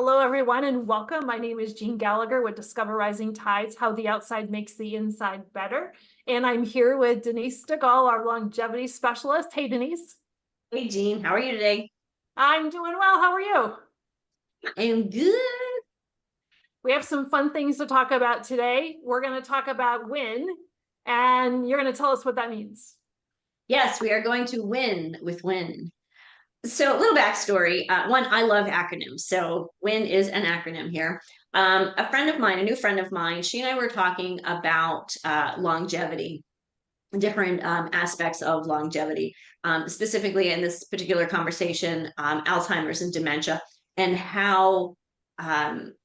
Hello, everyone, and welcome. My name is Jean Gallagher with Discover Rising Tides, How the Outside Makes the Inside Better. And I'm here with Denise Stegall, our longevity specialist. Hey, Denise. Hey, Jean, how are you today? I'm doing well. How are you? I'm good. We have some fun things to talk about today. We're going to talk about win, and you're going to tell us what that means. Yes, we are going to win with WIN. So, a little backstory. One, I love acronyms. So, WIN is an acronym here. A friend of mine, a new friend of mine, she and I were talking about longevity, different aspects of longevity, specifically in this particular conversation, Alzheimer's and dementia, and how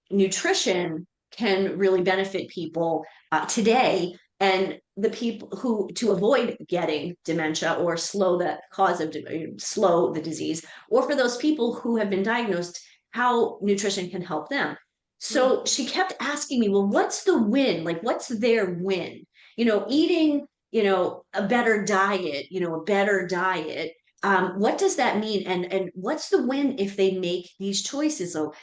nutrition can really benefit people today, and the people who to avoid getting dementia or slow the cause of slow the disease, or for those people who have been diagnosed, how nutrition can help them. So she kept asking me, well, what's the win? Like, what's their win? Eating, a better diet, a better diet. What does that mean? And what's the win if they make these choices? So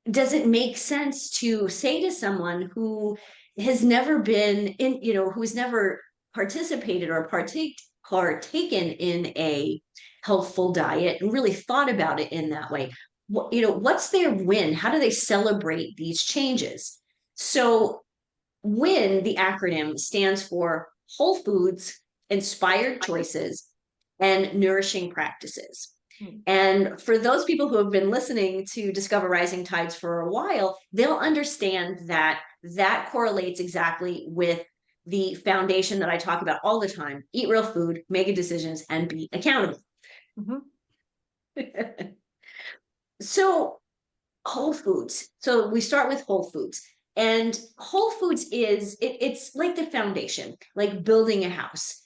does it make sense to say to someone who has never been in, who's never participated or partaken in a healthful diet and really thought about it in that way? What's their win? How do they celebrate these changes? So WIN, the acronym, stands for Whole Foods, Inspired Choices, and Nourishing Practices. And for those people who have been listening to Discover Rising Tides for a while, they'll understand that that correlates exactly with the foundation that I talk about all the time: eat real food, make good decisions, and be accountable. So, Whole Foods. So we start with Whole Foods. And Whole Foods it's like the foundation, like building a house.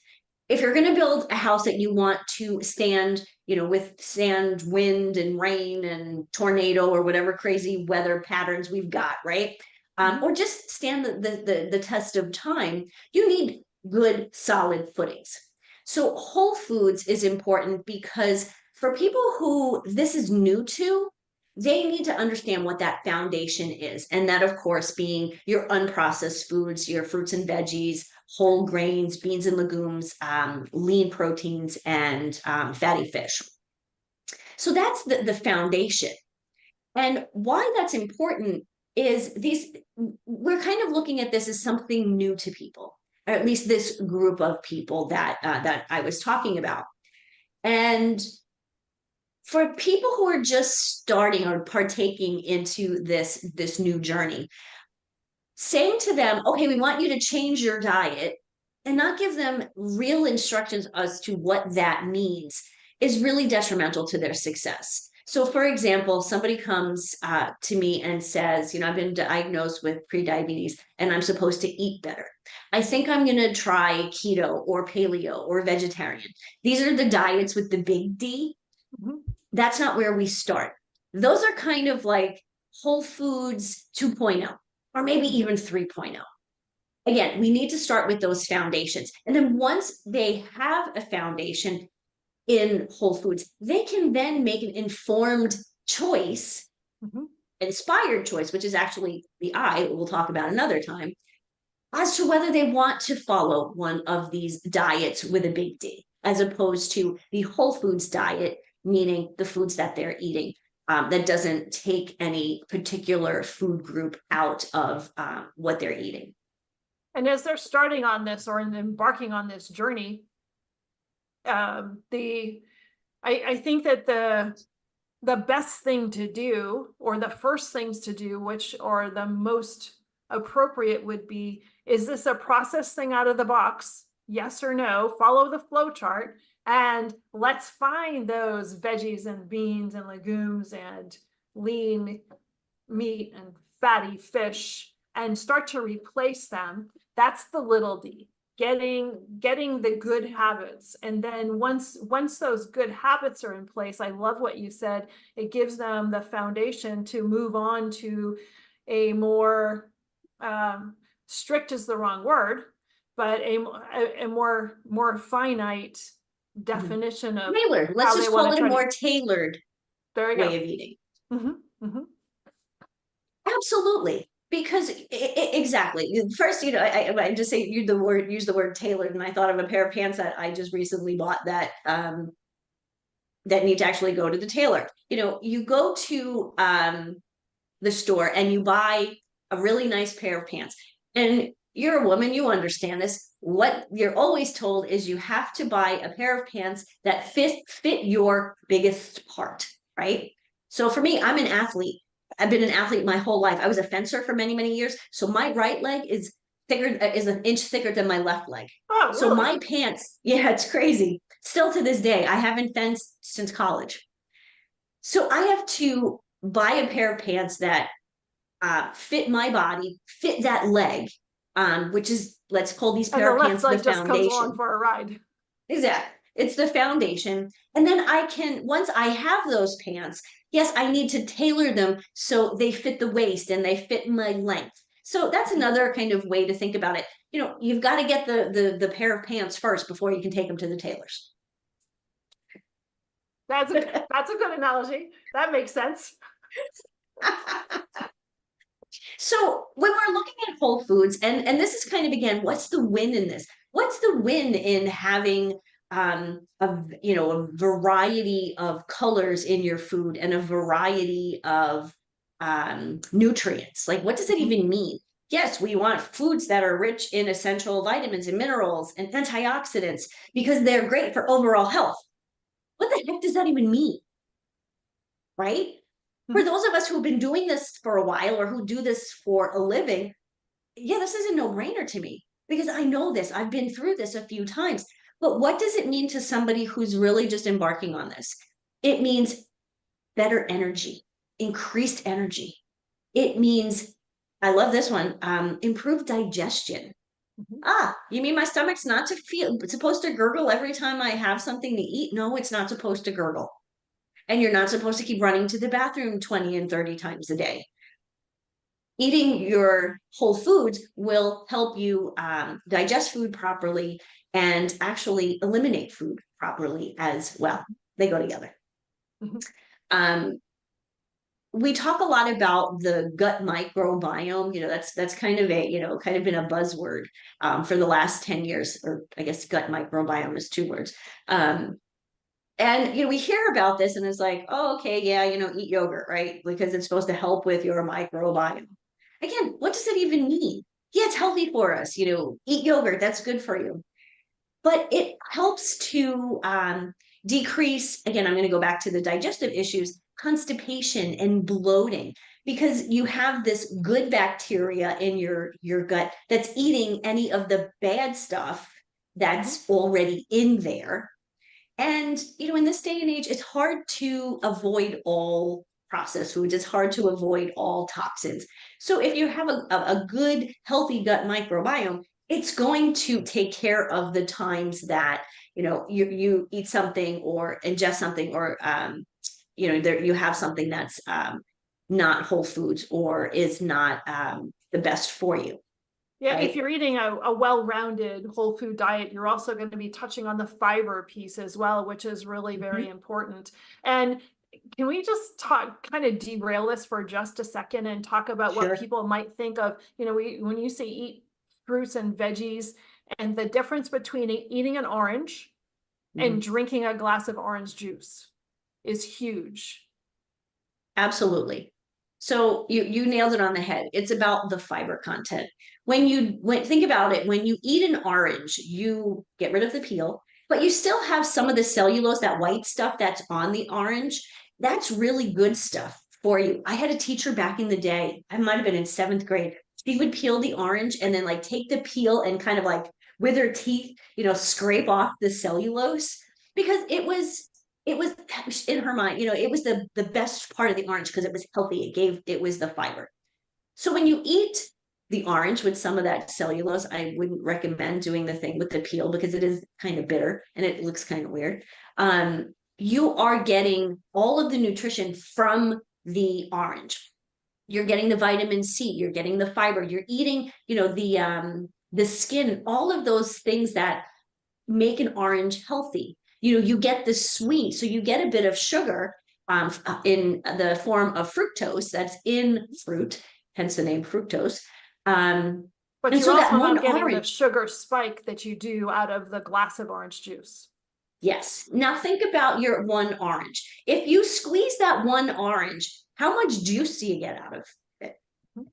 If you're going to build a house that you want to stand, with sand, wind, and rain, and tornado, or whatever crazy weather patterns we've got, right? Or just stand the test of time, you need good, solid footings. So Whole Foods is important because for people who this is new to, they need to understand what that foundation is. And that, of course, being your unprocessed foods, your fruits and veggies, whole grains, beans and legumes, lean proteins, and fatty fish. So that's the foundation. And why that's important is we're kind of looking at this as something new to people, or at least this group of people that I was talking about. And for people who are just starting or partaking into this new journey, saying to them, okay, we want you to change your diet, and not give them real instructions as to what that means, is really detrimental to their success. So, for example, somebody comes to me and says, I've been diagnosed with prediabetes and I'm supposed to eat better. I think I'm going to try keto or paleo or vegetarian. These are the diets with the big D. That's not where we start. Those are kind of like Whole Foods 2.0, or maybe even 3.0. Again, we need to start with those foundations. And then once they have a foundation in Whole Foods, they can then make an informed choice, inspired choice, which is actually the I we'll talk about another time, as to whether they want to follow one of these diets with a big D, as opposed to the Whole Foods diet, meaning the foods that they're eating, that doesn't take any particular food group out of what they're eating. And as they're starting on this or embarking on this journey, I think that the best thing to do, or the first things to do, which are the most appropriate, would be, is this a process thing out of the box? Yes or no? Follow the flow chart. And let's find those veggies and beans and legumes and lean meat and fatty fish and start to replace them. That's the little d, getting the good habits. And then once those good habits are in place, I love what you said, it gives them the foundation to move on to a more strict is the wrong word, but a more finite definition of tailored. Let's just call it a more tailored way of eating. Absolutely. Because exactly. First, I just say use the word tailored, and I thought of a pair of pants that I just recently bought that that need to actually go to the tailor. You go to the store and you buy a really nice pair of pants. And you're a woman, you understand this. What you're always told is you have to buy a pair of pants that fit your biggest part, right? So for me, I'm an athlete. I've been an athlete my whole life. I was a fencer for many, many years. So my right leg is an inch thicker than my left leg. Oh, So really? my pants, yeah, it's crazy. Still to this day, I haven't fenced since college. So I have to buy a pair of pants that fit my body, fit that leg, which is, let's call these And the pair of left pants the leg just comes along foundation. for a ride. Exactly. It's the foundation. And then once I have those pants, yes, I need to tailor them so they fit the waist and they fit my length. So that's another kind of way to think about it. You've got to get the pair of pants first before you can take them to the tailors. That's a good analogy. That makes sense. So when we're looking at Whole Foods, and this is kind of, again, what's the win in this? What's the win in having a variety of colors in your food and a variety of nutrients? Like, what does it even mean? Yes, we want foods that are rich in essential vitamins and minerals and antioxidants because they're great for overall health. What the heck does that even mean? Right? For those of us who've been doing this for a while or who do this for a living, yeah, this is a no-brainer to me because I know this. I've been through this a few times. But what does it mean to somebody who's really just embarking on this? It means better energy, increased energy. It means, I love this one, improved digestion. You mean my stomach's not it's supposed to gurgle every time I have something to eat? No, it's not supposed to gurgle. And you're not supposed to keep running to the bathroom 20 and 30 times a day. Eating your whole foods will help you digest food properly and actually eliminate food properly as well. They go together. We talk a lot about the gut microbiome. That's kind of kind of been a buzzword for the last 10 years, or I guess gut microbiome is 2 words. And we hear about this and it's like, oh, okay, yeah, eat yogurt, right? Because it's supposed to help with your microbiome. Again, what does it even mean? Yeah, it's healthy for us, eat yogurt, that's good for you. But it helps to decrease, again, I'm going to go back to the digestive issues, constipation and bloating, because you have this good bacteria in your gut that's eating any of the bad stuff that's already in there. And, in this day and age, it's hard to avoid all processed foods. It's hard to avoid all toxins. So if you have a good, healthy gut microbiome, it's going to take care of the times that, you eat something or ingest something or, you have something that's not whole foods or is not the best for you. Yeah, right? if you're eating a well-rounded whole food diet, you're also going to be touching on the fiber piece as well, which is really very important. And can we just kind of derail this for just a second and talk about what people might think of, when you say eat fruits and veggies and the difference between eating an orange and drinking a glass of orange juice is huge. Absolutely. So you nailed it on the head. It's about the fiber content. Think about it, when you eat an orange, you get rid of the peel, but you still have some of the cellulose, that white stuff that's on the orange. That's really good stuff for you. I had a teacher back in the day, I might have been in 7th grade. She would peel the orange and then take the peel and kind of with her teeth, scrape off the cellulose, because it was in her mind, it was the best part of the orange because it was healthy. It was the fiber. So when you eat the orange with some of that cellulose, I wouldn't recommend doing the thing with the peel because it is kind of bitter and it looks kind of weird. You are getting all of the nutrition from the orange. You're getting the vitamin C, you're getting the fiber, you're eating, the skin, all of those things that make an orange healthy. You get the sweet, so you get a bit of sugar in the form of fructose that's in fruit, hence the name fructose. But and you're so that also one not getting the orange, sugar spike that you do out of the glass of orange juice. yes. Now think about your one orange. If you squeeze that one orange, how much juice do you get out of it?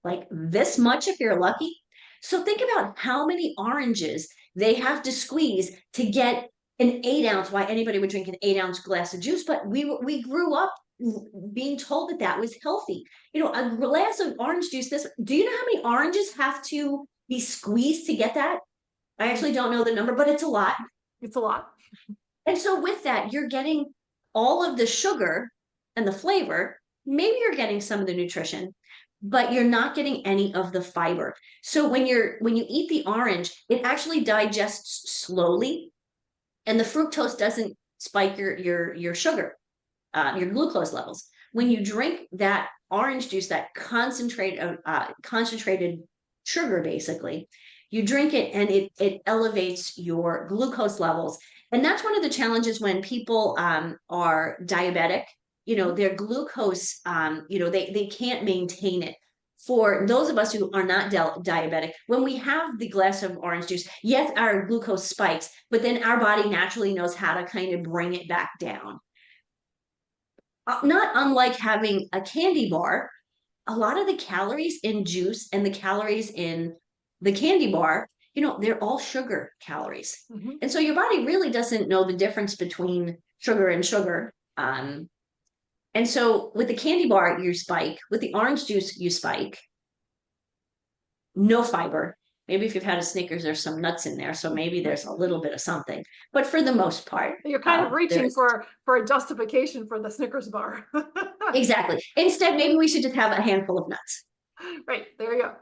Like this much if you're lucky. So think about how many oranges they have to squeeze to get an 8 ounce. Why anybody would drink an 8 ounce glass of juice? But we grew up being told that that was healthy. You know, a glass of orange juice. This. Do you know how many oranges have to be squeezed to get that? I actually don't know the number, but it's a lot. It's a lot. And so with that, you're getting all of the sugar and the flavor. Maybe you're getting some of the nutrition, but you're not getting any of the fiber. So when you eat the orange, it actually digests slowly, and the fructose doesn't spike your sugar, your glucose levels. When you drink that orange juice, that concentrated sugar, basically, you drink it and it elevates your glucose levels. And that's one of the challenges when people are diabetic. You know, their glucose, they can't maintain it. For those of us who are not diabetic, when we have the glass of orange juice, yes, our glucose spikes, but then our body naturally knows how to kind of bring it back down. Not unlike having a candy bar, a lot of the calories in juice and the calories in the candy bar, they're all sugar calories. Mm-hmm. And so your body really doesn't know the difference between sugar and sugar. And so with the candy bar, you spike. With the orange juice, you spike. No fiber. Maybe if you've had a Snickers, there's some nuts in there. So maybe there's a little bit of something. But for the most part, you're kind of reaching for a justification for the Snickers bar. Exactly. Instead, maybe we should just have a handful of nuts. Right, there you go.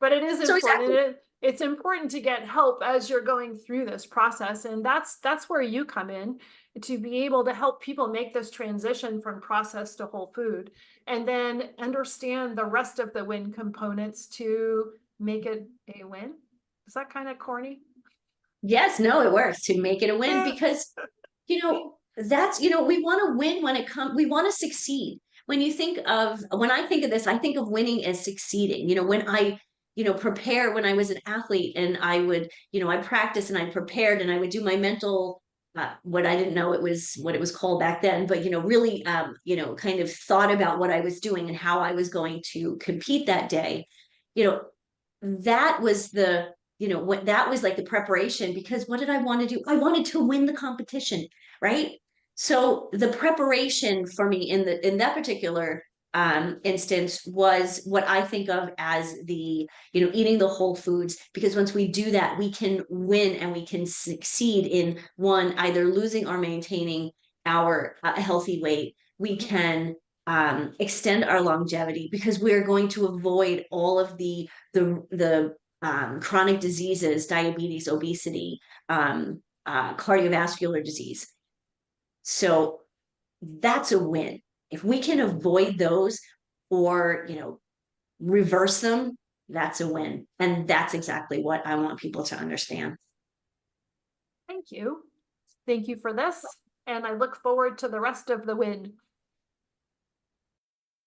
But it is important. Exactly. It's important to get help as you're going through this process. And that's where you come in, to be able to help people make this transition from processed to whole food, and then understand the rest of the win components to make it a win. Is that kind of corny? Yes, no, it works to make it a win because, we want to win when it comes, we want to succeed. When I think of this, I think of winning as succeeding. When I prepare, when I was an athlete and I would, I practiced and I prepared and I would do my mental, what I didn't know what it was called back then, but, really, kind of thought about what I was doing and how I was going to compete that day. That was that was like the preparation, because what did I want to do? I wanted to win the competition, right? So the preparation for me in that particular instance was what I think of as the, eating the whole foods, because once we do that, we can win and we can succeed in either losing or maintaining our healthy weight. We can extend our longevity because we're going to avoid all of the chronic diseases, diabetes, obesity, cardiovascular disease. So that's a win. If we can avoid those or, reverse them, that's a win. And that's exactly what I want people to understand. Thank you. Thank you for this. And I look forward to the rest of the win.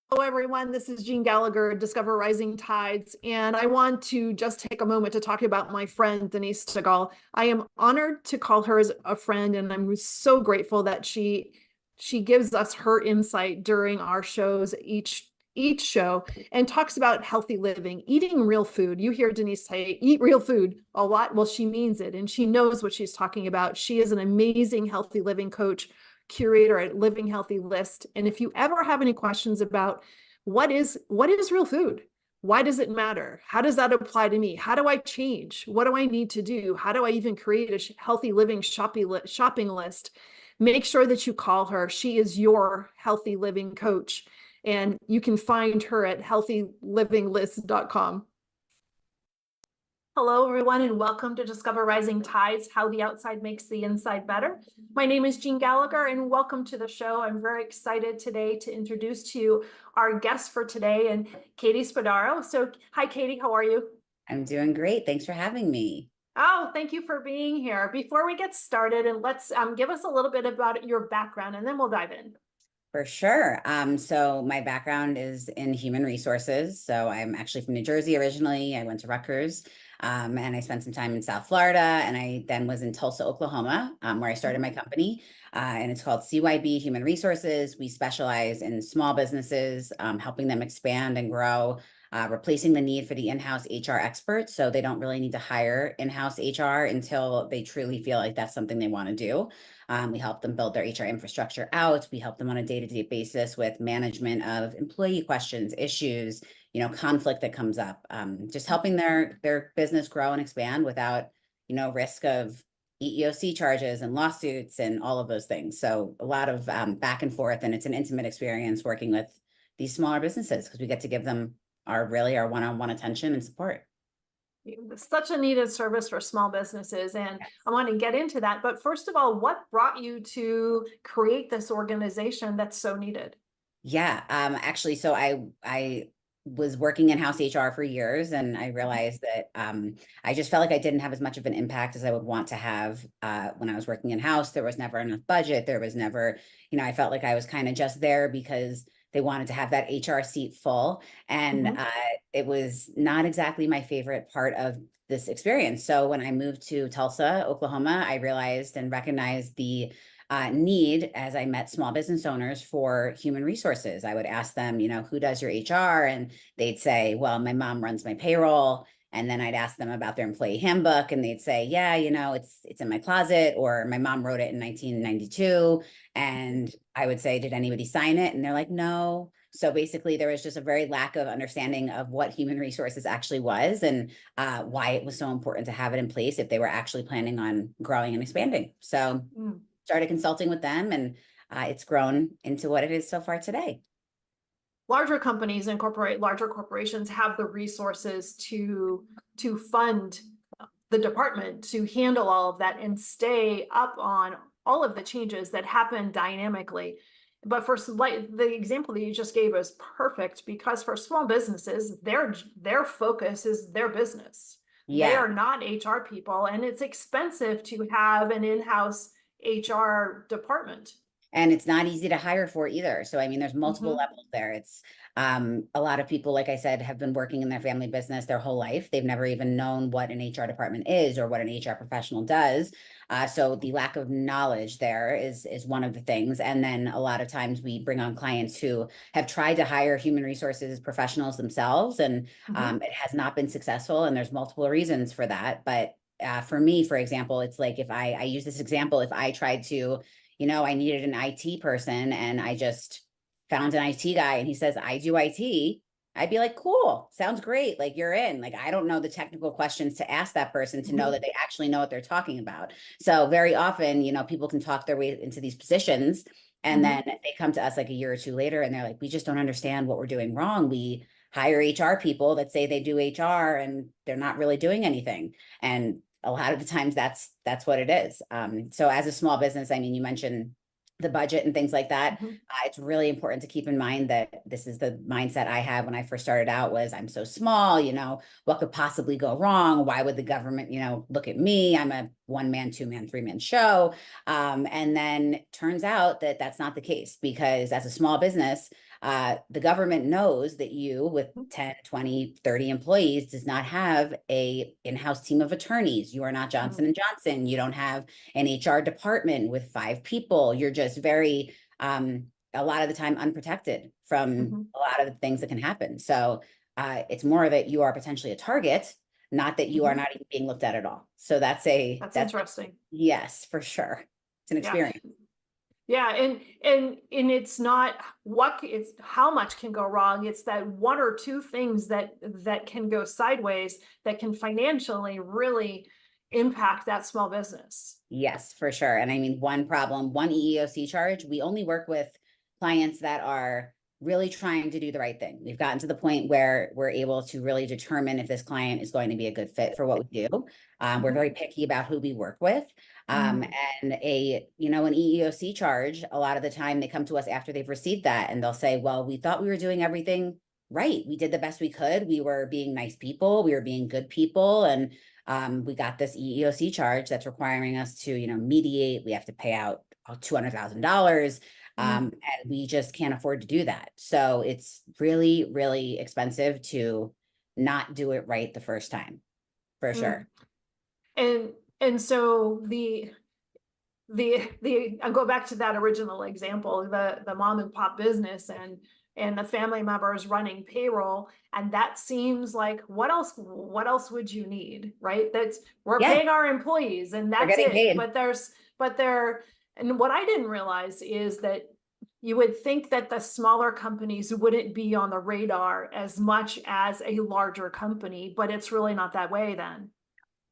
Hello, everyone. This is Jean Gallagher, Discover Rising Tides, and I want to just take a moment to talk about my friend, Denise Stegall. I am honored to call her as a friend, and I'm so grateful that she gives us her insight during our shows, each show, and talks about healthy living, eating real food. You hear Denise say, eat real food a lot. Well, she means it, and she knows what she's talking about. She is an amazing healthy living coach, curator at Living Healthy List. And if you ever have any questions about what is real food, why does it matter, how does that apply to me, how do I change, what do I need to do, how do I even create a healthy living shopping list, make sure that you call her. She is your healthy living coach, and you can find her at healthylivinglist.com. Hello, everyone, and welcome to Discover Rising Tides, How the Outside Makes the Inside Better. My name is Jean Gallagher, and welcome to the show. I'm very excited today to introduce to you our guest for today, and Katie Spadoro. So, hi, Katie, how are you? I'm doing great. Thanks for having me. Oh, thank you for being here. Before we get started, and let's give us a little bit about your background, and then we'll dive in. For sure. So my background is in human resources. So I'm actually from New Jersey originally. I went to Rutgers, and I spent some time in South Florida, and I then was in Tulsa, Oklahoma, where I started my company. And it's called CYB Human Resources. We specialize in small businesses, helping them expand and grow, replacing the need for the in-house HR experts. So they don't really need to hire in-house HR until they truly feel like that's something they want to do. We help them build their HR infrastructure out. We help them on a day-to-day basis with management of employee questions, issues, conflict that comes up, just helping their business grow and expand without, risk of EEOC charges and lawsuits and all of those things. So a lot of back and forth, and it's an intimate experience working with these smaller businesses because we get to give them our one-on-one attention and support. Such a needed service for small businesses, and I want to get into that. But first of all, what brought you to create this organization that's so needed? Yeah, actually, so I was working in house HR for years, and I realized that I just felt like I didn't have as much of an impact as I would want to have when I was working in house. There was never enough budget. There was never, I felt like I was kind of just there because they wanted to have that HR seat full, and it was not exactly my favorite part of this experience. So when I moved to Tulsa, Oklahoma, I realized and recognized the need as I met small business owners for human resources. I would ask them, who does your HR? And they'd say, well, my mom runs my payroll. And then I'd ask them about their employee handbook, and they'd say, yeah, it's in my closet, or my mom wrote it in 1992. And I would say, did anybody sign it? And they're like, no. So basically, there was just a very lack of understanding of what human resources actually was, and why it was so important to have it in place if they were actually planning on growing and expanding. So started consulting with them, and it's grown into what it is so far today. Larger companies larger corporations have the resources to fund the department to handle all of that and stay up on all of the changes that happen dynamically. But the example that you just gave is perfect, because for small businesses, their focus is their business. Yeah. They are not HR people, and it's expensive to have an in-house HR department. And it's not easy to hire for either. So, I mean, there's multiple levels there. It's a lot of people, like I said, have been working in their family business their whole life. They've never even known what an HR department is or what an HR professional does. So the lack of knowledge there is one of the things. And then a lot of times we bring on clients who have tried to hire human resources professionals themselves, and it has not been successful. And there's multiple reasons for that. But for me, for example, it's like if I use this example, if I tried to, I needed an IT person, and I just found an IT guy and he says, I do IT. I'd be like, cool, sounds great. Like, you're in. Like, I don't know the technical questions to ask that person to know that they actually know what they're talking about. So very often, people can talk their way into these positions, and then they come to us like a year or two later and they're like, we just don't understand what we're doing wrong. We hire HR people that say they do HR and they're not really doing anything. And a lot of the times that's what it is. So as a small business, I mean, you mentioned the budget and things like that. It's really important to keep in mind that this is the mindset I had when I first started out was, I'm so small, what could possibly go wrong? Why would the government, look at me? I'm a 1-man, 2-man, 3-man show. And then turns out that that's not the case, because as a small business, the government knows that you with 10, 20, 30 employees does not have a in-house team of attorneys. You are not Johnson & Johnson. You don't have an HR department with 5 people. You're just very, a lot of the time unprotected from a lot of the things that can happen. So it's more that you are potentially a target, not that you are not even being looked at all. So that's interesting. Yes, for sure. It's an experience. Yeah, and it's not it's how much can go wrong. It's that 1 or 2 things that can go sideways that can financially really impact that small business. Yes, for sure. And I mean, one EEOC charge, we only work with clients that are really trying to do the right thing. We've gotten to the point where we're able to really determine if this client is going to be a good fit for what we do. We're very picky about who we work with. And an EEOC charge, a lot of the time they come to us after they've received that, and they'll say, well, we thought we were doing everything right. We did the best we could. We were being nice people. We were being good people. And we got this EEOC charge that's requiring us to, mediate. We have to pay out $200,000. And we just can't afford to do that. So it's really, really expensive to not do it right the first time, for sure. And so I'll go back to that original example, the mom and pop business and the family members running payroll. And that seems like, what else would you need, right? We're Yeah. paying our employees and that's getting it. paid. And what I didn't realize is that you would think that the smaller companies wouldn't be on the radar as much as a larger company, but it's really not that way then.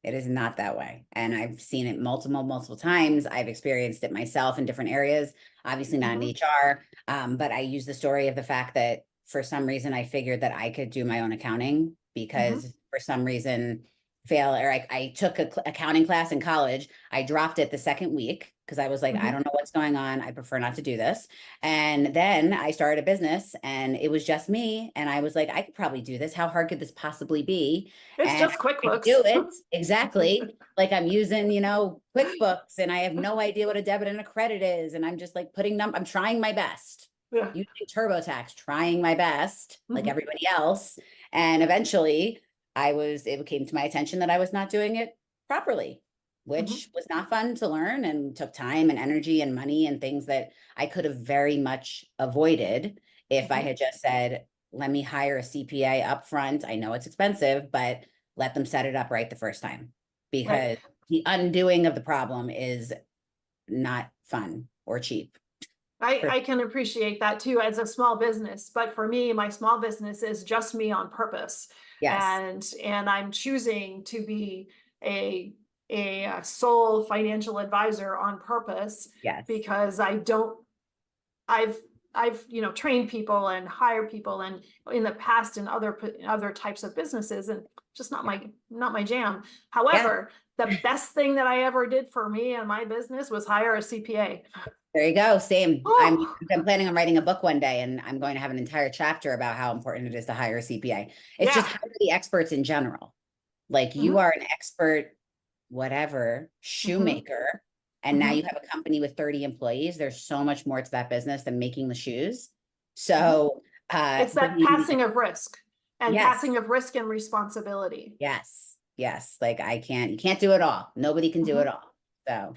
It is not that way. And I've seen it multiple times. I've experienced it myself in different areas, obviously not in HR. But I use the story of the fact that for some reason, I figured that I could do my own accounting because for some reason, I took a accounting class in college. I dropped it the second week because I was like, I don't know what's going on. I prefer not to do this. And then I started a business and it was just me. And I was like, I could probably do this. How hard could this possibly be? It's And just I QuickBooks. do it exactly. Like I'm using, QuickBooks and I have no idea what a debit and a credit is. And I'm just like I'm trying my best. Yeah. Using TurboTax, trying my best, like everybody else. And eventually it came to my attention that I was not doing it properly, which was not fun to learn and took time and energy and money and things that I could have very much avoided if I had just said, let me hire a CPA upfront. I know it's expensive, but let them set it up right the first time, because the undoing of the problem is not fun or cheap. I can appreciate that too as a small business, but for me, my small business is just me on purpose. Yes. And I'm choosing to be a sole financial advisor on purpose. Yes. Because I've trained people and hired people and in the past in other types of businesses, and just not my jam. However, the best thing that I ever did for me and my business was hire a CPA. There you go. Same. Oh. I'm planning on writing a book one day, and I'm going to have an entire chapter about how important it is to hire a CPA. It's just hire the experts in general. Like you are an expert, whatever, shoemaker, and now you have a company with 30 employees. There's so much more to that business than making the shoes. So it's that passing of risk and passing of risk and responsibility. Yes. Like you can't do it all. Nobody can do it all. So.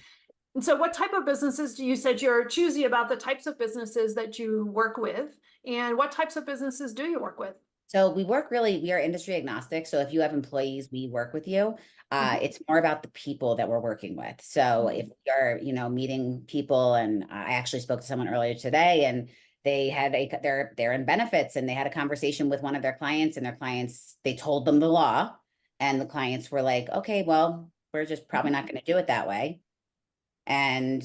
And so what type of businesses you said you're choosy about the types of businesses that you work with, and what types of businesses do you work with? So we are industry agnostic. So if you have employees, we work with you. It's more about the people that we're working with. So if we are, meeting people, and I actually spoke to someone earlier today, and they had they're in benefits, and they had a conversation with one of their clients, and they told them the law, and the clients were like, okay, well, we're just probably not going to do it that way. And,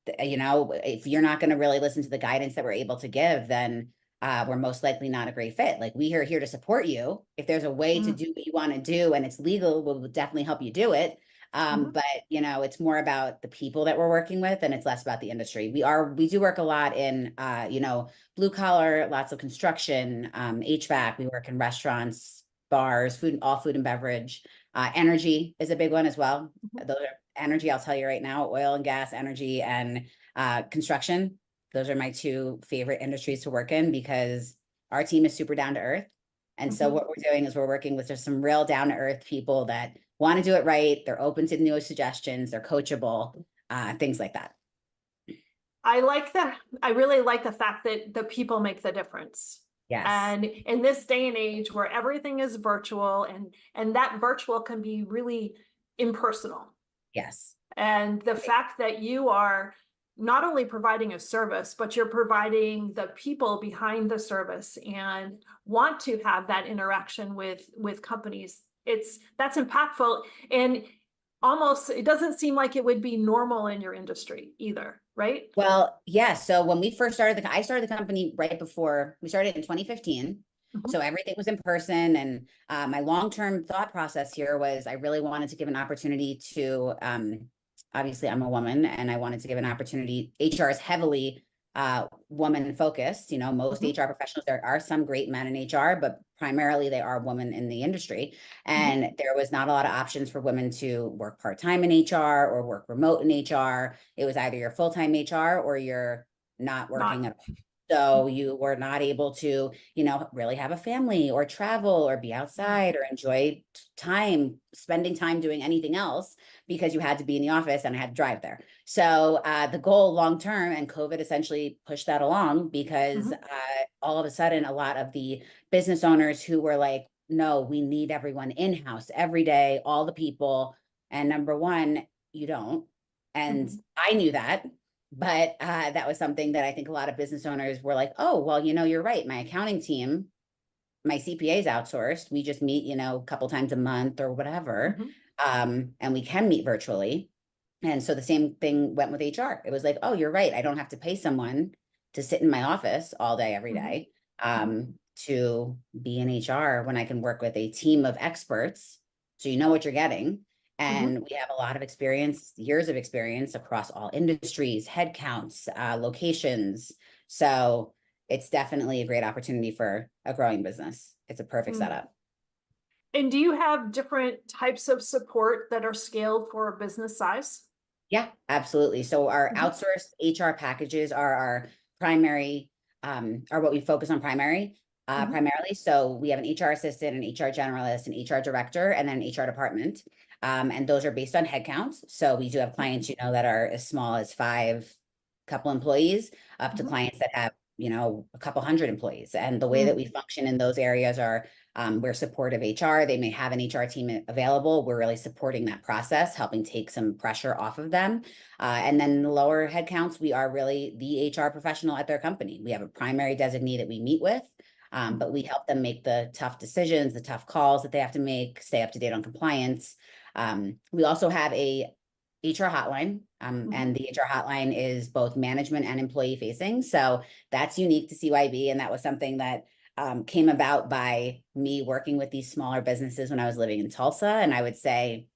if you're not going to really listen to the guidance that we're able to give, then we're most likely not a great fit. Like we are here to support you. If there's a way to do what you want to do and it's legal, we'll definitely help you do it. But it's more about the people that we're working with, and it's less about the industry. We do work a lot in, blue collar, lots of construction, HVAC. We work in restaurants, bars, all food and beverage. Energy is a big one as well. Those are energy. I'll tell you right now, oil and gas, energy, and construction. Those are my two favorite industries to work in, because our team is super down to earth. And so what we're doing is we're working with just some real down to earth people that want to do it right. They're open to new suggestions. They're coachable, things like that. I like that. I really like the fact that the people make the difference. Yes. And in this day and age where everything is virtual, and that virtual can be really impersonal. Yes. And the fact that you are not only providing a service, but you're providing the people behind the service and want to have that interaction with companies, that's impactful. And almost, it doesn't seem like it would be normal in your industry either, right? Well, yes. So when we first started I started the company right before we started in 2015. So everything was in person. And my long-term thought process here was I really wanted to give an opportunity to, obviously I'm a woman, and I wanted to give an opportunity. HR is heavily woman focused. Most HR professionals, there are some great men in HR, but primarily they are women in the industry. And there was not a lot of options for women to work part-time in HR or work remote in HR. It was either your full-time HR or your not Not, working at all. So you were not able to, you know, really have a family or travel or be outside or enjoy time, spending time doing anything else because you had to be in the office and I had to drive there. So the goal long term, and COVID essentially pushed that along because all of a sudden, a lot of the business owners who were like, no, we need everyone in-house every day, all the people. And number one, you don't. And I knew that. But that was something that I think a lot of business owners were like, oh, well, you know, you're right. My accounting team, my CPA is outsourced. We just meet, you know, a couple times a month or whatever. And we can meet virtually. And so the same thing went with HR. It was like, oh, you're right. I don't have to pay someone to sit in my office all day, every day, to be in HR when I can work with a team of experts. So you know what you're getting. And we have a lot of experience, years of experience across all industries, headcounts, locations. So it's definitely a great opportunity for a growing business. It's a perfect setup. And do you have different types of support that are scaled for a business size? Yeah, absolutely. So our outsourced HR packages are our primary, are what we focus on primarily. So we have an HR assistant, an HR generalist, an HR director, and then an HR department. And those are based on headcounts. So we do have clients, you know, that are as small as 5 couple employees up to clients that have, you know, a couple hundred employees. And the way that we function in those areas are we're supportive HR. They may have an HR team available. We're really supporting that process, helping take some pressure off of them. And then the lower headcounts, we are really the HR professional at their company. We have a primary designee that we meet with, but we help them make the tough decisions, the tough calls that they have to make, stay up to date on compliance. We also have a HR hotline, and the HR hotline is both management and employee facing. So that's unique to CYB. And that was something that came about by me working with these smaller businesses when I was living in Tulsa. And I would say,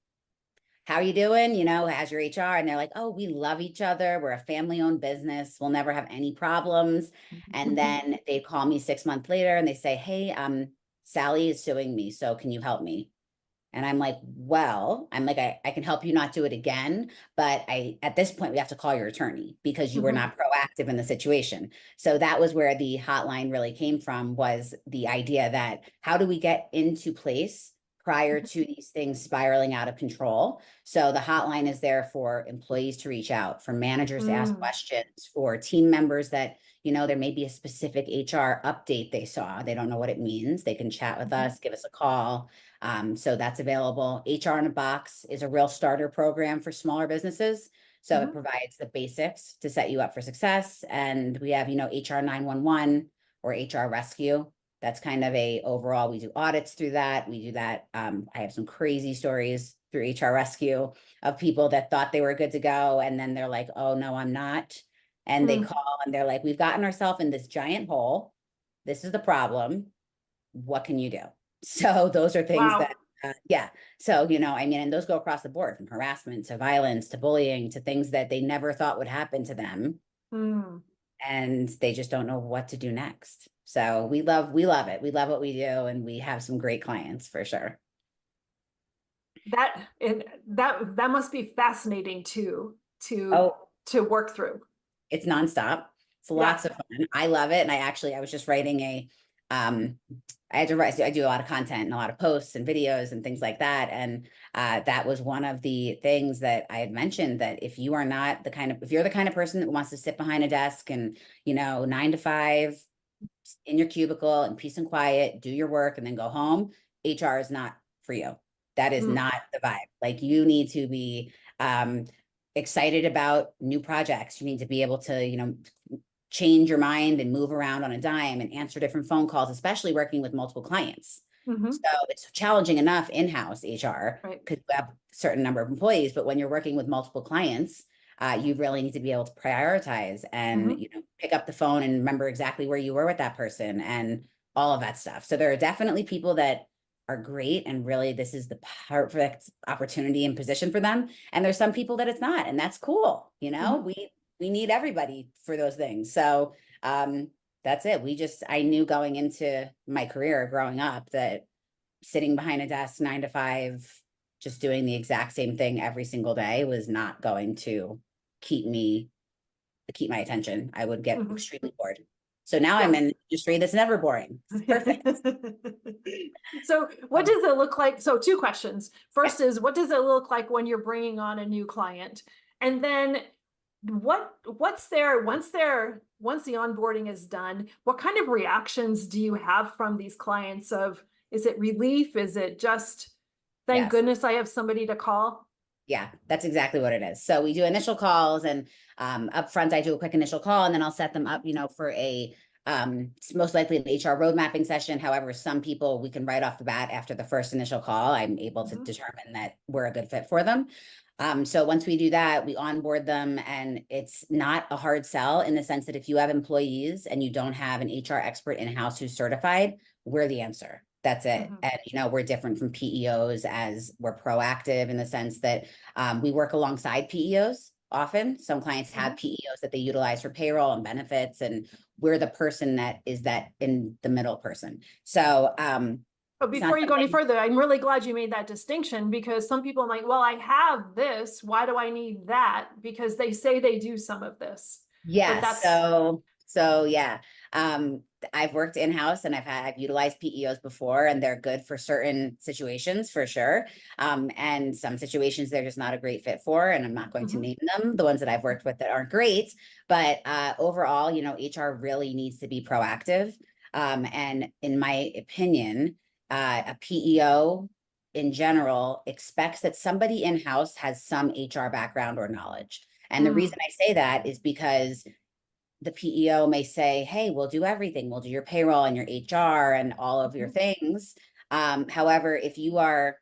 how are you doing? You know, how's your HR? And they're like, oh, we love each other. We're a family owned business. We'll never have any problems. And then they call me 6 months later and they say, hey, Sally is suing me. So can you help me? And I'm like, well, I can help you not do it again. But at this point, we have to call your attorney because you were not proactive in the situation. So that was where the hotline really came from, was the idea that how do we get into place prior to these things spiraling out of control? So the hotline is there for employees to reach out, for managers to ask questions, for team members that, you know, there may be a specific HR update they saw. They don't know what it means. They can chat with us, give us a call. So that's available. HR in a Box is a real starter program for smaller businesses. So it provides the basics to set you up for success. And we have, you know, HR 911 or HR Rescue. That's kind of a overall, we do audits through that. We do that. I have some crazy stories through HR Rescue of people that thought they were good to go. And then they're like, oh, no, I'm not. And they call and they're like, we've gotten ourselves in this giant hole. This is the problem. What can you do? So those are things that, yeah. So, you know, I mean, and those go across the board, from harassment to violence to bullying to things that they never thought would happen to them. And they just don't know what to do next. So we love it. We love what we do. And we have some great clients for sure. That must be fascinating to work through. It's nonstop. It's lots of fun. I love it. And I was just writing I do a lot of content and a lot of posts and videos and things like that. And that was one of the things that I had mentioned, that if you're the kind of person that wants to sit behind a desk and, you know, 9 to 5 in your cubicle and peace and quiet, do your work and then go home, HR is not for you. That is not the vibe. Like, you need to be excited about new projects. You need to be able to, you know, change your mind and move around on a dime and answer different phone calls, especially working with multiple clients. So it's challenging enough in-house HR because you have a certain number of employees, but when you're working with multiple clients, you really need to be able to prioritize and, you know, pick up the phone and remember exactly where you were with that person and all of that stuff. So there are definitely people that are great and really this is the perfect opportunity and position for them. And there's some people that it's not, and that's cool. You know, we need everybody for those things. So that's it. I knew going into my career growing up that sitting behind a desk 9 to 5, just doing the exact same thing every single day was not going to keep me keep my attention. I would get Mhm. extremely bored. So now Yeah. I'm in an industry that's never boring. It's perfect. So what does it look like? So two questions. First is, what does it look like when you're bringing on a new client? And then what's there once the onboarding is done, what kind of reactions do you have from these clients? Of, is it relief? Is it just, thank Yes. goodness I have somebody to call? Yeah, that's exactly what it is. So we do initial calls, and up front, I do a quick initial call, and then I'll set them up, for a most likely an HR road mapping session. However, some people we can right off the bat after the first initial call, I'm able to determine that we're a good fit for them. So once we do that, we onboard them, and it's not a hard sell in the sense that if you have employees and you don't have an HR expert in-house who's certified, we're the answer. That's it. And, we're different from PEOs, as we're proactive in the sense that we work alongside PEOs often. Some clients have PEOs that they utilize for payroll and benefits, and we're the person that is that in the middle person. So, but before you go any further, I'm really glad you made that distinction, because some people might, well, I have this, why do I need that? Because they say they do some of this. Yeah. So yeah. I've worked in-house, and I've utilized PEOs before, and they're good for certain situations for sure. And some situations they're just not a great fit for, and I'm not going to name them, the ones that I've worked with that aren't great. But overall, HR really needs to be proactive. And in my opinion, a PEO in general expects that somebody in-house has some HR background or knowledge. And the reason I say that is because the PEO may say, hey, we'll do everything. We'll do your payroll and your HR and all of your things. However, if you are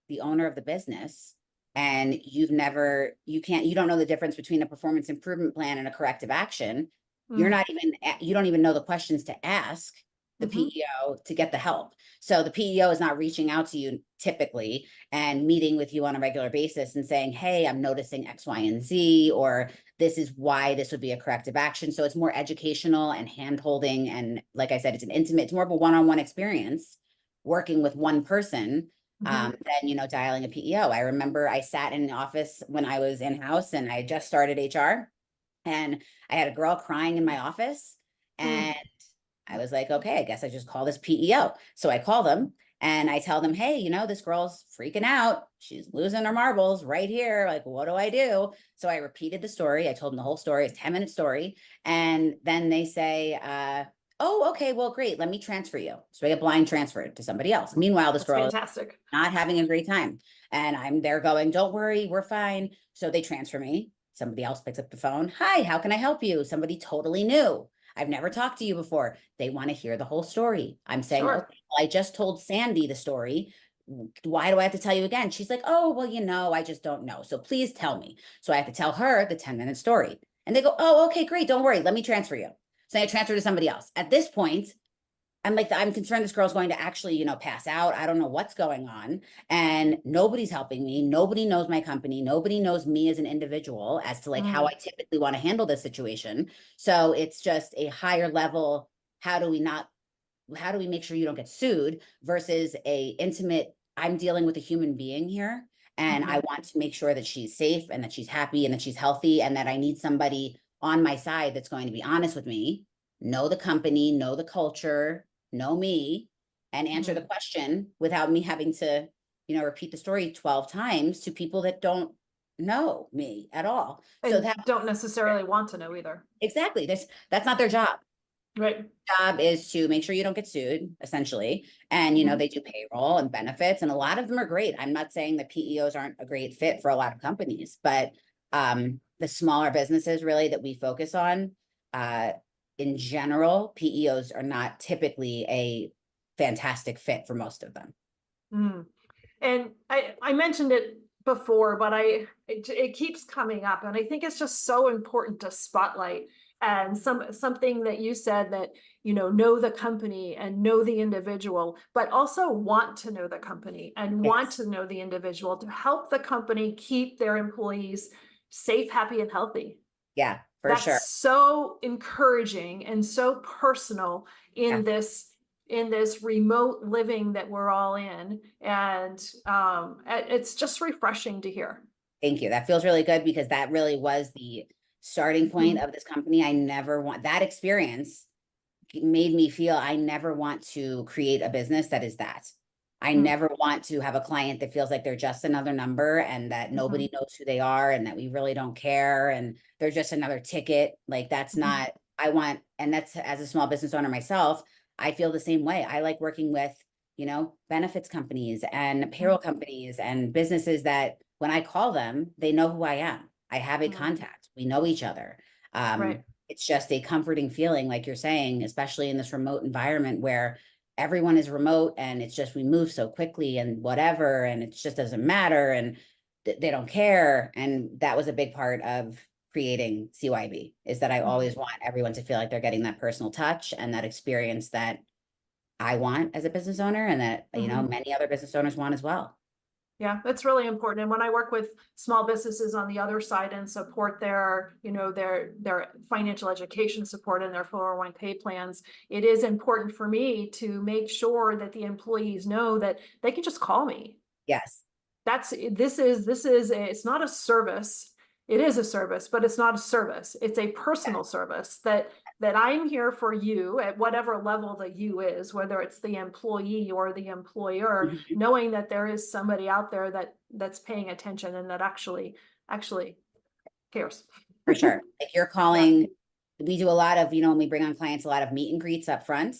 the owner of the business and you don't know the difference between a performance improvement plan and a corrective action, you don't even know the questions to ask the PEO to get the help. So the PEO is not reaching out to you typically and meeting with you on a regular basis and saying, hey, I'm noticing X, Y, and Z, or this is why this would be a corrective action. So it's more educational and hand-holding. And like I said, it's more of a one-on-one experience working with one person than, dialing a PEO. I remember I sat in the office when I was in-house and I just started HR, and I had a girl crying in my office, and I was like, okay, I guess I just call this PEO. So I call them and I tell them, hey, this girl's freaking out. She's losing her marbles right here. Like, what do I do? So I repeated the story. I told them the whole story. It's a 10-minute story. And then they say, oh, okay, well, great. Let me transfer you. So I get blind transferred to somebody else. Meanwhile, this girl is not having a great time. And I'm there going, don't worry, we're fine. So they transfer me. Somebody else picks up the phone. Hi, how can I help you? Somebody totally new. I've never talked to you before. They want to hear the whole story. I'm saying, okay, well, I just told Sandy the story. Why do I have to tell you again? She's like, oh, well, I just don't know. So please tell me. So I have to tell her the 10-minute story. And they go, oh, okay, great. Don't worry. Let me transfer you. So I transfer to somebody else. At this point, I'm concerned this girl's going to actually, pass out. I don't know what's going on. And nobody's helping me. Nobody knows my company. Nobody knows me as an individual as to like how I typically want to handle this situation. So it's just a higher level. How do we make sure you don't get sued versus a intimate, I'm dealing with a human being here, and I want to make sure that she's safe and that she's happy and that she's healthy, and that I need somebody on my side that's going to be honest with me, know the company, know the culture, know me, and answer the question without me having to, repeat the story 12 times to people that don't know me at all. And so that don't necessarily want to know either. Exactly. That's not their job. Right. Job is to make sure you don't get sued, essentially. And, they do payroll and benefits, and a lot of them are great. I'm not saying that PEOs aren't a great fit for a lot of companies, but the smaller businesses really that we focus on, in general, PEOs are not typically a fantastic fit for most of them. And I mentioned it before, but it keeps coming up, and I think it's just so important to spotlight. And something that you said, that know the company and know the individual, but also want to know the company and want to know the individual to help the company keep their employees safe, happy, and healthy. Yeah, for sure. That's so encouraging and so personal in this remote living that we're all in. And it's just refreshing to hear. Thank you. That feels really good, because that really was starting point of this company, I never want that experience made me feel I never want to create a business that is that. I never want to have a client that feels like they're just another number and that nobody knows who they are and that we really don't care and they're just another ticket. Like that's not, I want, and that's as a small business owner myself, I feel the same way. I like working with, you know, benefits companies and payroll companies and businesses that when I call them, they know who I am. I have a contact. We know each other. Right. It's just a comforting feeling, like you're saying, especially in this remote environment where everyone is remote and it's just we move so quickly and whatever, and it just doesn't matter and they don't care. And that was a big part of creating CYB, is that I always want everyone to feel like they're getting that personal touch and that experience that I want as a business owner and that, you know, many other business owners want as well. Yeah, that's really important. And when I work with small businesses on the other side and support their, you know, their financial education support and their 401k plans, it is important for me to make sure that the employees know that they can just call me. Yes. This is it's not a service. It is a service, but it's not a service. It's a personal service that I'm here for you at whatever level the you is, whether it's the employee or the employer, knowing that there is somebody out there that's paying attention and that actually cares. For sure. Like you're calling, we do a lot of, you know, when we bring on clients, a lot of meet and greets up front.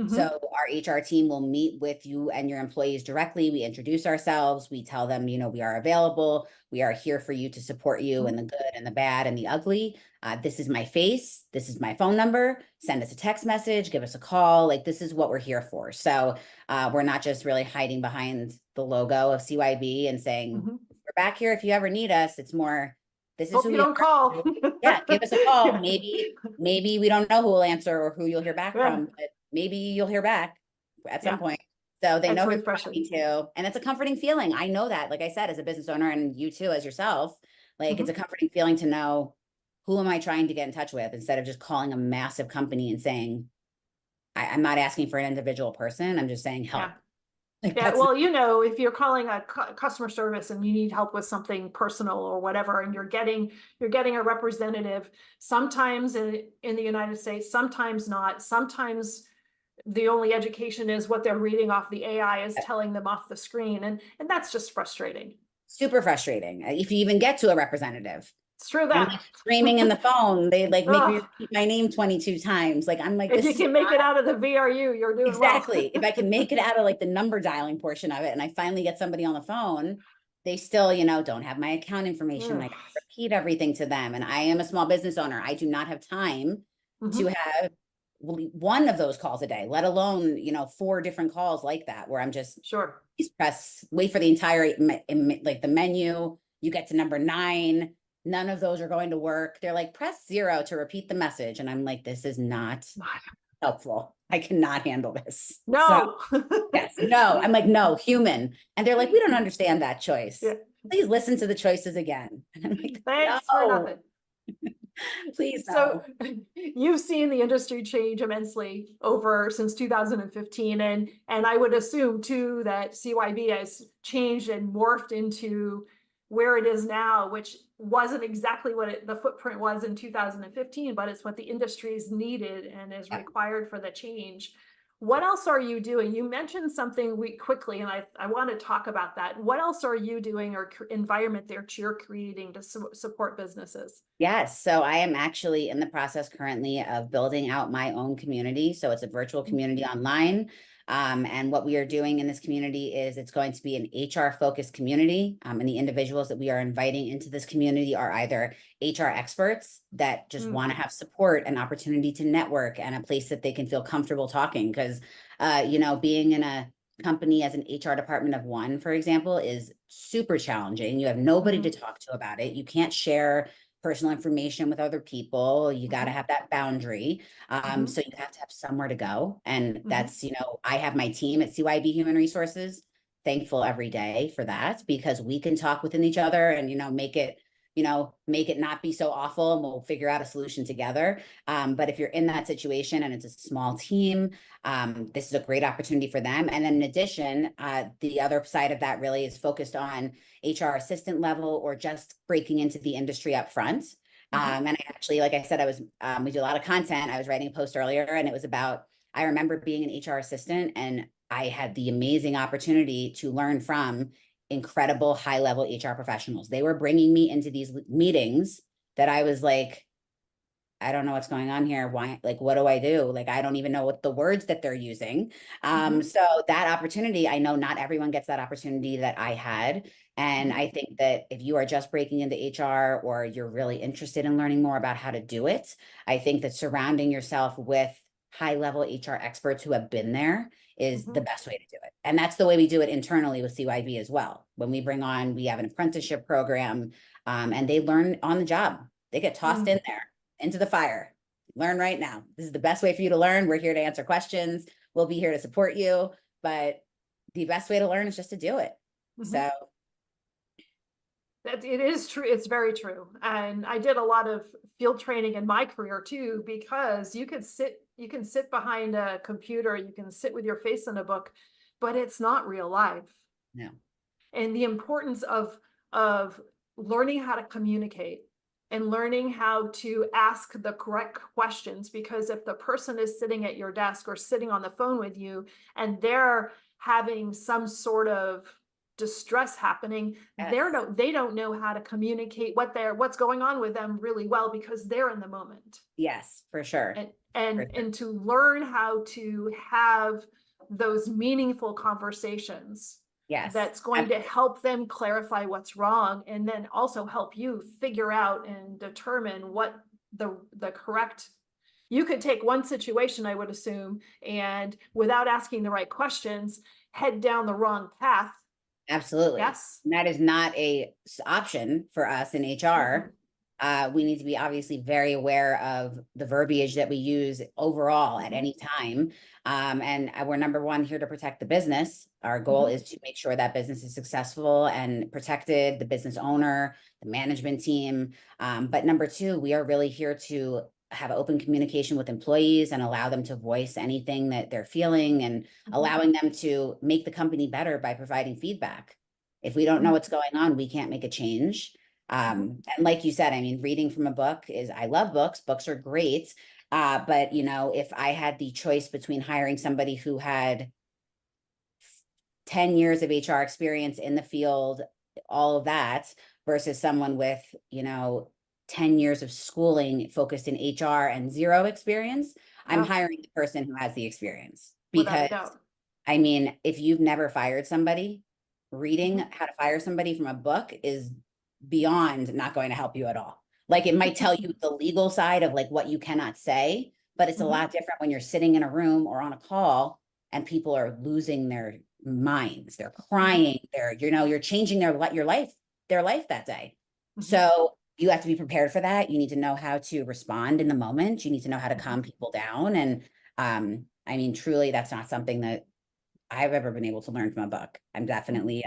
So our HR team will meet with you and your employees directly. We introduce ourselves. We tell them, you know, we are available. We are here for you to support you in the good and the bad and the ugly. This is my face. This is my phone number. Send us a text message. Give us a call. Like this is what we're here for. So we're not just really hiding behind the logo of CYB and saying, we're back here if you ever need us. It's more, this is Hope who you we don't call. Yeah, give us a call. Maybe we don't know who will answer or who you'll hear back from, but maybe you'll hear back at some point. So they know who to talk to, and it's a comforting feeling. I know that, like I said, as a business owner and you too, as yourself, like it's a comforting feeling to know who am I trying to get in touch with instead of just calling a massive company and saying, I'm not asking for an individual person. I'm just saying help. Like Yeah, well, you know, if you're calling a customer service and you need help with something personal or whatever, and you're getting a representative, sometimes in the United States, sometimes not, sometimes the only education is what they're reading off the AI is telling them off the screen. And that's just frustrating. Super frustrating. If you even get to a representative. It's true I'm that like screaming in the phone. They like make me repeat my name 22 times. Like I'm like, if you can make it out of the VRU, you're doing exactly. well. If I can make it out of like the number dialing portion of it, and I finally get somebody on the phone, they still, you know, don't have my account information. I gotta repeat everything to them. And I am a small business owner. I do not have time to have one of those calls a day, let alone, you know, 4 different calls like that, where I'm just wait for the entire like the menu. You get to number 9. None of those are going to work. They're like, press 0 to repeat the message. And I'm like, this is not helpful. I cannot handle this. No. So, yes, no. I'm like, no, human. And they're like, we don't understand that choice. Please listen to the choices again. And I'm like, thanks for nothing. Please. So you've seen the industry change immensely since 2015. And I would assume too that CYB has changed and morphed into where it is now, which wasn't exactly what the footprint was in 2015, but it's what the industry's needed and is required for the change. What else are you doing? You mentioned something quickly, and I want to talk about that. What else are you doing or environment that you're creating to support businesses? Yes. So I am actually in the process currently of building out my own community. So it's a virtual community online. And what we are doing in this community is it's going to be an HR focused community. And the individuals that we are inviting into this community are either HR experts that just want to have support and opportunity to network and a place that they can feel comfortable talking. Because, you know, being in a company as an HR department of 1, for example, is super challenging. You have nobody to talk to about it. You can't share personal information with other people. You got to have that boundary. So you have to have somewhere to go. And that's, you know, I have my team at CYB Human Resources, thankful every day for that, because we can talk within each other and, you know, make it not be so awful, and we'll figure out a solution together. But if you're in that situation and it's a small team, this is a great opportunity for them. And then in addition, the other side of that really is focused on HR assistant level or just breaking into the industry up front. And I actually, like I said, we do a lot of content. I was writing a post earlier and it was about, I remember being an HR assistant and I had the amazing opportunity to learn from incredible high level HR professionals. They were bringing me into these meetings that I was like, I don't know what's going on here. Why, like, what do I do? Like, I don't even know what the words that they're using. So that opportunity, I know not everyone gets that opportunity that I had. And I think that if you are just breaking into HR or you're really interested in learning more about how to do it, I think that surrounding yourself with high level HR experts who have been there is the best way to do it. And that's the way we do it internally with CYB as well. When we have an apprenticeship program, and they learn on the job. They get tossed in there into the fire. Learn right now. This is the best way for you to learn. We're here to answer questions. We'll be here to support you, but the best way to learn is just to do it. So that it is true. It's very true. And I did a lot of field training in my career too, because you can sit behind a computer, you can sit with your face in a book, but it's not real life. No. And the importance of learning how to communicate and learning how to ask the correct questions, because if the person is sitting at your desk or sitting on the phone with you and they're having some sort of distress happening, they don't know how to communicate what's going on with them really well, because they're in the moment. Yes, for sure. And to learn how to have those meaningful conversations. Yes. That's going to help them clarify what's wrong, and then also help you figure out and determine what the correct. You could take one situation, I would assume, and without asking the right questions, head down the wrong path. Absolutely. Yes. And that is not a option for us in HR. We need to be obviously very aware of the verbiage that we use overall at any time. And we're number one here to protect the business. Our goal is to make sure that business is successful and protected, the business owner, the management team. But number two, we are really here to have open communication with employees and allow them to voice anything that they're feeling, and allowing them to make the company better by providing feedback. If we don't know what's going on, we can't make a change. And like you said, I mean, reading from a book I love books. Books are great. But you know, if I had the choice between hiring somebody who had 10 years of HR experience in the field, all of that, versus someone with, 10 years of schooling focused in HR and zero experience, I'm hiring the person who has the experience. Because I mean, if you've never fired somebody, reading how to fire somebody from a book is beyond not going to help you at all. Like, it might tell you the legal side of like what you cannot say, but it's a lot different when you're sitting in a room or on a call and people are losing their minds, they're crying, you're changing their life that day. So you have to be prepared for that. You need to know how to respond in the moment. You need to know how to calm people down. And I mean, truly, that's not something that I've ever been able to learn from a book. I'm definitely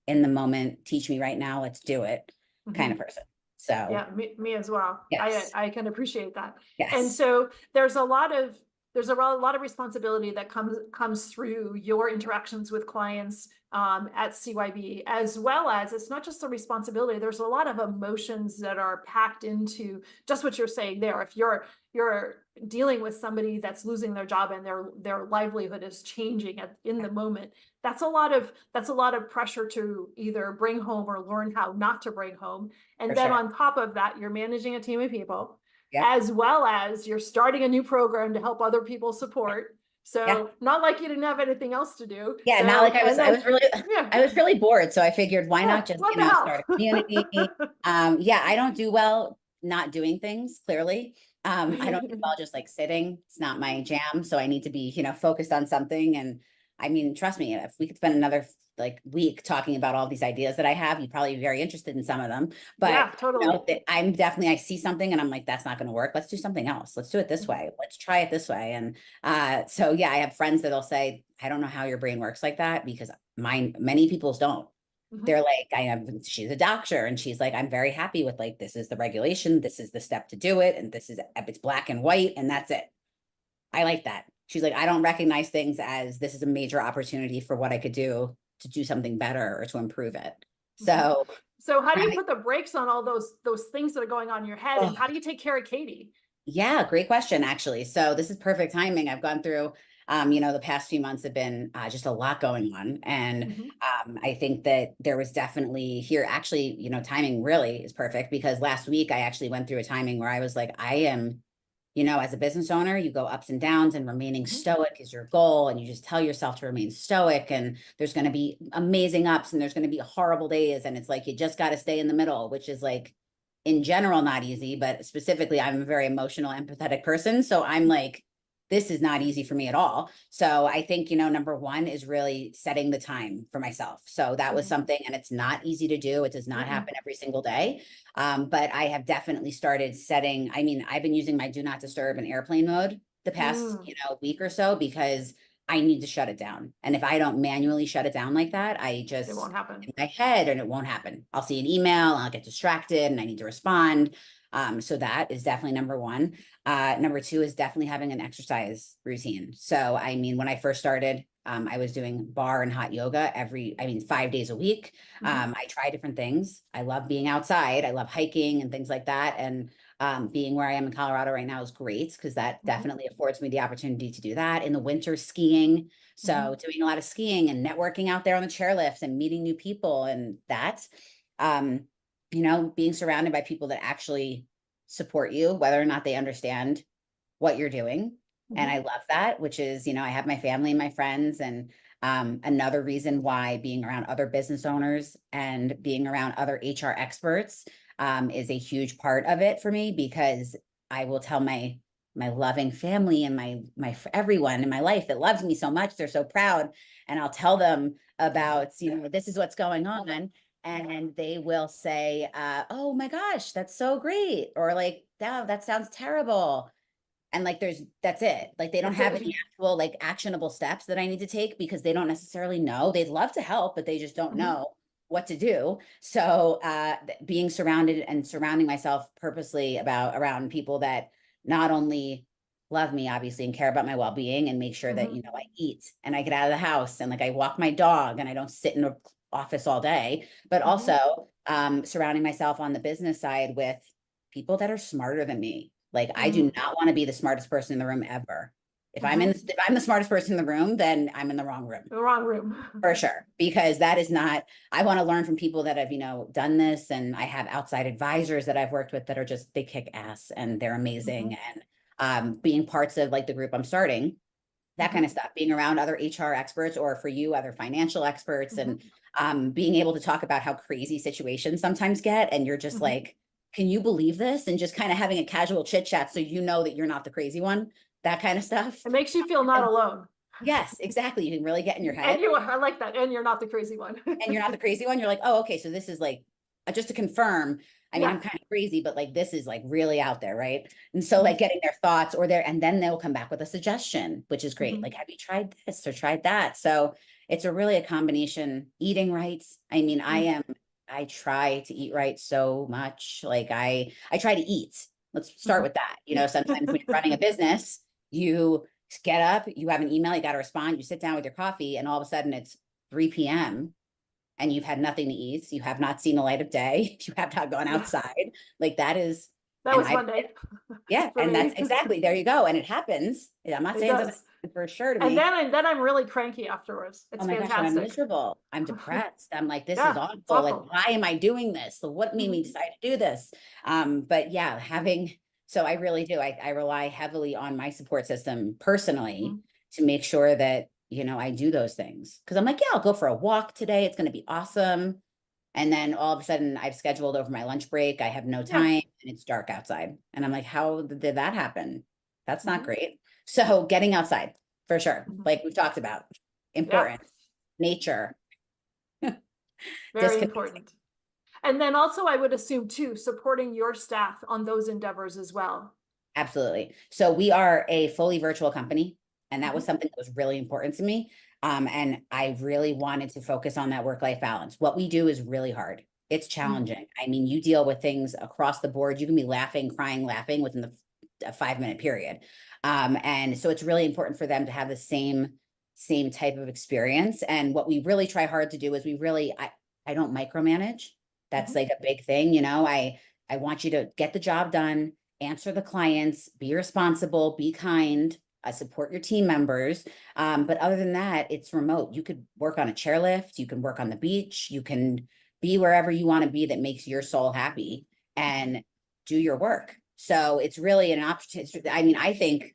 in the moment, teach me right now, let's do it kind of person. So yeah, me as well. Yes. I can appreciate that. Yes. And so there's a lot of responsibility that comes through your interactions with clients at CYB, as well as it's not just the responsibility. There's a lot of emotions that are packed into just what you're saying there. If you're dealing with somebody that's losing their job and their livelihood is changing in the moment, that's a lot of pressure to either bring home or learn how not to bring home. And then on top of that, you're managing a team of people. As well as you're starting a new program to help other people support. So not like you didn't have anything else to do. Yeah, so, not like I was really bored. So I figured, why not just, start a community? I don't do well not doing things, clearly. I don't do well just like sitting. It's not my jam. So I need to be, focused on something. And I mean, trust me, if we could spend another week talking about all these ideas that I have, you'd probably be very interested in some of them. But yeah, totally. I see something and I'm like, that's not going to work. Let's do something else. Let's do it this way. Let's try it this way. And I have friends that'll say, I don't know how your brain works like that, because many people's don't. They're like, she's a doctor and she's like, I'm very happy with this is the regulation. This is the step to do it. And it's black and white and that's it. I like that. She's like, I don't recognize things as this is a major opportunity for what I could do to do something better or to improve it. So So how do you Right. put the brakes on all those things that are going on in your head, and Oh. how do you take care of Katie? Yeah, great question, actually. So this is perfect timing. I've gone through, the past few months have been just a lot going on. And Mhm. I think that there was definitely here, actually, timing really is perfect because last week I actually went through a timing where I was like, I am, as a business owner, you go ups and downs, and remaining Mhm. stoic is your goal. And you just tell yourself to remain stoic. And there's going to be amazing ups and there's going to be horrible days. And it's like, you just got to stay in the middle, which is like, in general, not easy, but specifically, I'm a very emotional, empathetic person. So I'm like, this is not easy for me at all. So I think, number one is really setting the time for myself. So that was Mhm. something, and it's not easy to do. It does not happen every single day. But I have definitely started setting, I've been using my do not disturb in airplane mode the past, week or so, because I need to shut it down. And if I don't manually shut it down like that, I It just won't happen. in my head and it won't happen. I'll see an email, I'll get distracted and I need to respond. So that is definitely number one. Number two is definitely having an exercise routine. So, when I first started, I was doing bar and hot yoga 5 days a week. Mhm. I try different things. I love being outside. I love hiking and things like that. And being where I am in Colorado right now is great because that Mhm. definitely affords me the opportunity to do that. In the winter, skiing. So doing a lot of skiing and networking out there on the chairlifts and meeting new people and that, being surrounded by people that actually support you, whether or not they understand what you're doing. And I Mhm. love that, which is, I have my family and my friends. And another reason why being around other business owners and being around other HR experts is a huge part of it for me, because I will tell my loving family and my everyone in my life that loves me so much, they're so proud, and I'll tell them about, this is what's going on, and they will say, oh my gosh, that's so great, or like, that sounds terrible. And like, that's it. Like, they don't That's have it. any actual like actionable steps that I need to take because they don't necessarily know. They'd love to help, but they just don't Mhm. know what to do. So being surrounded and surrounding myself purposely around people that not only love me, obviously, and care about my well-being and make sure that, Mhm. I eat and I get out of the house and like I walk my dog and I don't sit in an office all day, but Mhm. also surrounding myself on the business side with people that are smarter than me. Like, I do not want to be the smartest person in the room ever. If I'm the smartest person in the room, then I'm in the wrong room The wrong room. for sure, because that is not, I want to learn from people that have, done this. And I have outside advisors that I've worked with that are just, they kick ass and they're amazing. And being parts of like the group I'm starting, that kind of stuff, being around other HR experts, or for you, other financial experts, and being able to talk about how crazy situations sometimes get. And you're just like, can you believe this? And just kind of having a casual chit chat so you know that you're not the crazy one, that kind of stuff. It makes you feel not And alone. yes, exactly. You can really get in your And head I like that. And you're not the crazy one. and you're not the crazy one. You're like, oh, okay, so this is like, just to confirm, Yeah. I'm kind of crazy, but like, this is like really out there, right? And so Mhm. like getting their thoughts and then they'll come back with a suggestion, which is great. Mhm. Like, have you tried this or tried that? So it's really a combination. Eating right. I try to eat right so much. Like, I try to eat. Let's start with that. Sometimes when you're running a business, you get up, you have an email, you got to respond, you sit down with your coffee, and all of a sudden it's 3 p.m. and you've had nothing to eat. You have not seen the light of day. You have not gone Yeah. outside. Like, that is, That and was Monday yeah, for and that's me. exactly, there you go. And it happens. I'm not It saying it doesn't does. happen for sure to And me. then I'm really cranky afterwards. Oh It's my gosh, and I'm fantastic. miserable. I'm depressed. I'm like, this is Yeah, it's awful. Like, awful. why am I doing this? So what made me decide to do this? But yeah, so I really do. I rely heavily on my support system personally to make sure that, I do those things. Cause I'm like, yeah, I'll go for a walk today. It's going to be awesome. And then all of a sudden I've scheduled over my lunch break. I have no Yeah. time and it's dark outside. And I'm like, how did that happen? That's not Mhm. great. So getting outside for sure. Mhm. Like we've talked about, Yeah. important. Nature, Very disconnecting. important. And then also I would assume too, supporting your staff on those endeavors as well. Absolutely. So we are a fully virtual company, and that was Mhm. something that was really important to me. And I really wanted to focus on that work-life balance. What we do is really hard. It's challenging. You deal with things across the board. You can be laughing, crying, laughing within a 5-minute period. And so it's really important for them to have the same type of experience. And what we really try hard to do is I don't micromanage. That's like a big thing, you know, I want you to get the job done, answer the clients, be responsible, be kind, support your team members. But other than that, it's remote. You could work on a chairlift, you can work on the beach, you can be wherever you want to be that makes your soul happy and do your work. So it's really an opportunity. I mean, I think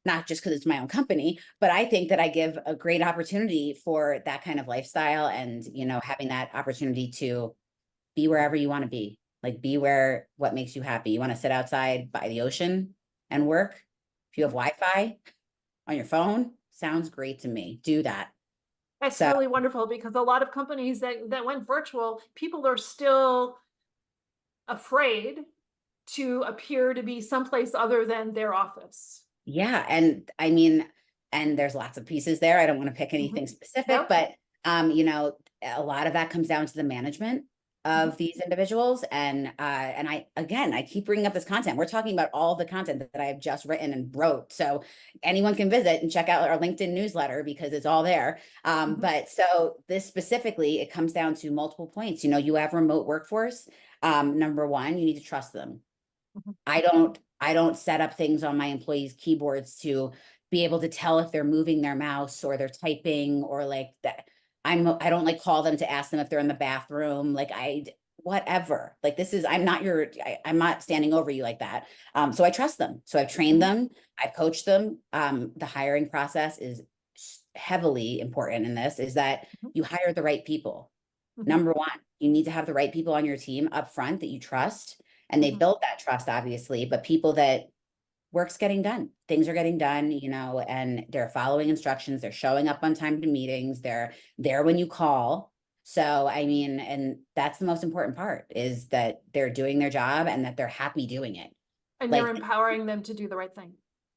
not just because it's my own company, but I think that I give a great opportunity for that kind of lifestyle and, you know, having that opportunity to be wherever you want to be, like be where what makes you happy. You want to sit outside by the ocean and work. If you have Wi-Fi on your phone, sounds great to me. Do that. It's So really wonderful because a lot of companies that went virtual, people are still afraid to appear to be someplace other than their office. yeah, and I mean, and there's lots of pieces there. I don't want to pick anything specific, Yep. but you know, a lot of that comes down to the management of these individuals. And I keep bringing up this content. We're talking about all the content that I have just written and wrote. So anyone can visit and check out our LinkedIn newsletter because it's all there. But so this specifically, it comes down to multiple points. You know, you have remote workforce. Number one, you need to trust them. I don't set up things on my employees' keyboards to be able to tell if they're moving their mouse or they're typing or like that. I don't like call them to ask them if they're in the bathroom. Like whatever. Like this is, I'm not standing over you like that. So I trust them. So I've trained them. I've coached them. The hiring process is heavily important in this, is that you hire the right people. Number one, you need to have the right people on your team up front that you trust. And they built that trust, obviously, but people that work's getting done, things are getting done, you know, and they're following instructions, they're showing up on time to meetings, they're there when you call. So, I mean, and that's the most important part, is that they're doing their job and that they're happy doing it. And Like, you're empowering them to do the right thing.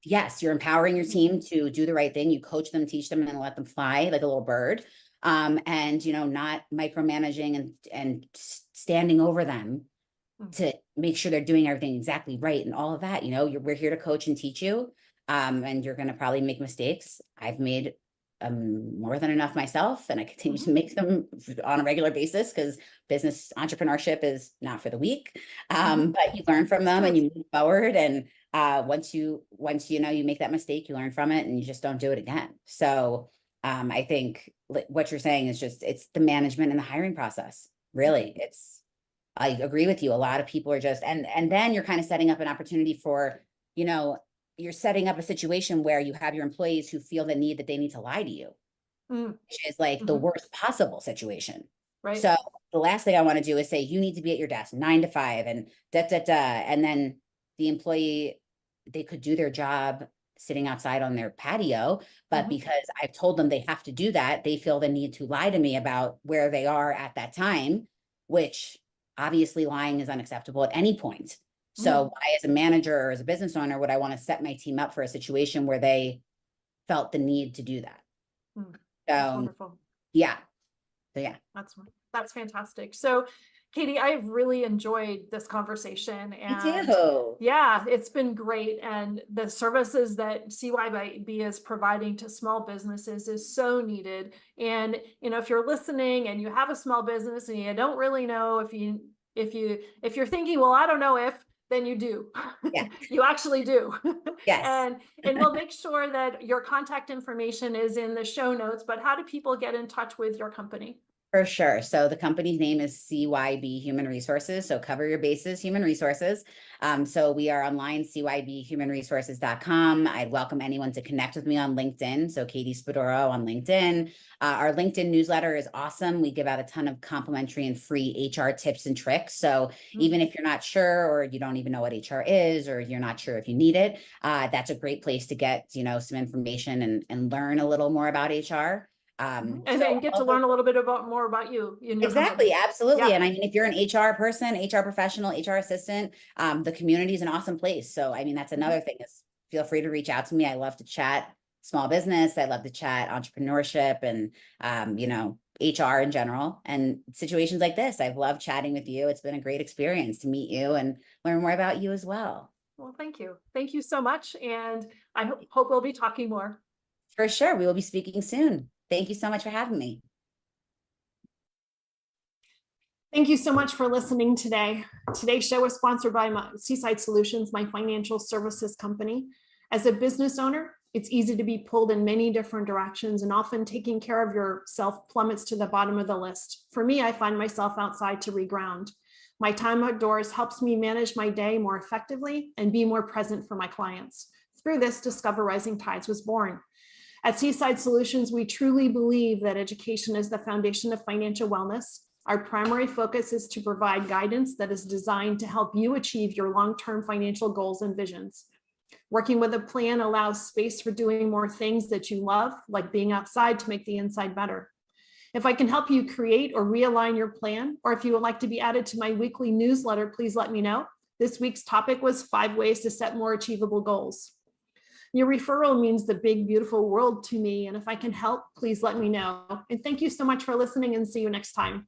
yes, you're empowering your team to do the right thing. You coach them, teach them, and let them fly like a little bird. And you know, not micromanaging and standing over them to make sure they're doing everything exactly right and all of that. You know, we're here to coach and teach you. And you're going to probably make mistakes. I've made more than enough myself, and I continue to make them on a regular basis because business entrepreneurship is not for the weak. But you learn from them and you move forward. And once you know you make that mistake, you learn from it and you just don't do it again. So I think what you're saying is just, it's the management and the hiring process. Really, I agree with you. A lot of people are just, and then you're kind of setting up an opportunity for, you know, you're setting up a situation where you have your employees who feel the need that they need to lie to you, which is like the worst possible situation. Right. So the last thing I want to do is say, you need to be at your desk 9 to 5 and and then the employee, they could do their job sitting outside on their patio, but because I've told them they have to do that, they feel the need to lie to me about where they are at that time, which obviously lying is unacceptable at any point. So why, as a manager or as a business owner, would I want to set my team up for a situation where they felt the need to do that? That's wonderful. Yeah. So yeah. That's fantastic. So Katie, I've really enjoyed this conversation, and Me too. yeah, it's been great. And the services that CYB is providing to small businesses is so needed. And, you know, if you're listening and you have a small business and you don't really know if you're thinking, well, I don't know if, then you do. Yeah. You actually do. Yes. And we'll make sure that your contact information is in the show notes, but how do people get in touch with your company? For sure. So the company's name is CYB Human Resources. So cover your bases, human resources. So we are online, cybhumanresources.com. I'd welcome anyone to connect with me on LinkedIn. So Katie Spadoro on LinkedIn. Our LinkedIn newsletter is awesome. We give out a ton of complimentary and free HR tips and tricks. So even if you're not sure, or you don't even know what HR is, or you're not sure if you need it, that's a great place to get, you know, some information and learn a little more about HR. And get to learn a little bit more about you in your exactly company. Absolutely. Yeah. And I mean, if you're an HR person, HR professional, HR assistant, the community is an awesome place. So I mean, that's another thing, is feel free to reach out to me. I love to chat small business. I love to chat entrepreneurship and you know, HR in general, and situations like this. I've loved chatting with you. It's been a great experience to meet you and learn more about you as well. Well, thank you. Thank you so much. And I hope we'll be talking more. For sure. We will be speaking soon. Thank you so much for having me. Thank you so much for listening today. Today's show is sponsored by Seaside Solutions, my financial services company. As a business owner, it's easy to be pulled in many different directions, and often taking care of yourself plummets to the bottom of the list. For me, I find myself outside to reground. My time outdoors helps me manage my day more effectively and be more present for my clients. Through this, Discover Rising Tides was born. At Seaside Solutions, we truly believe that education is the foundation of financial wellness. Our primary focus is to provide guidance that is designed to help you achieve your long-term financial goals and visions. Working with a plan allows space for doing more things that you love, like being outside to make the inside better. If I can help you create or realign your plan, or if you would like to be added to my weekly newsletter, please let me know. This week's topic was 5 ways to set more achievable goals. Your referral means the big, beautiful world to me, and if I can help, please let me know. And thank you so much for listening, and see you next time.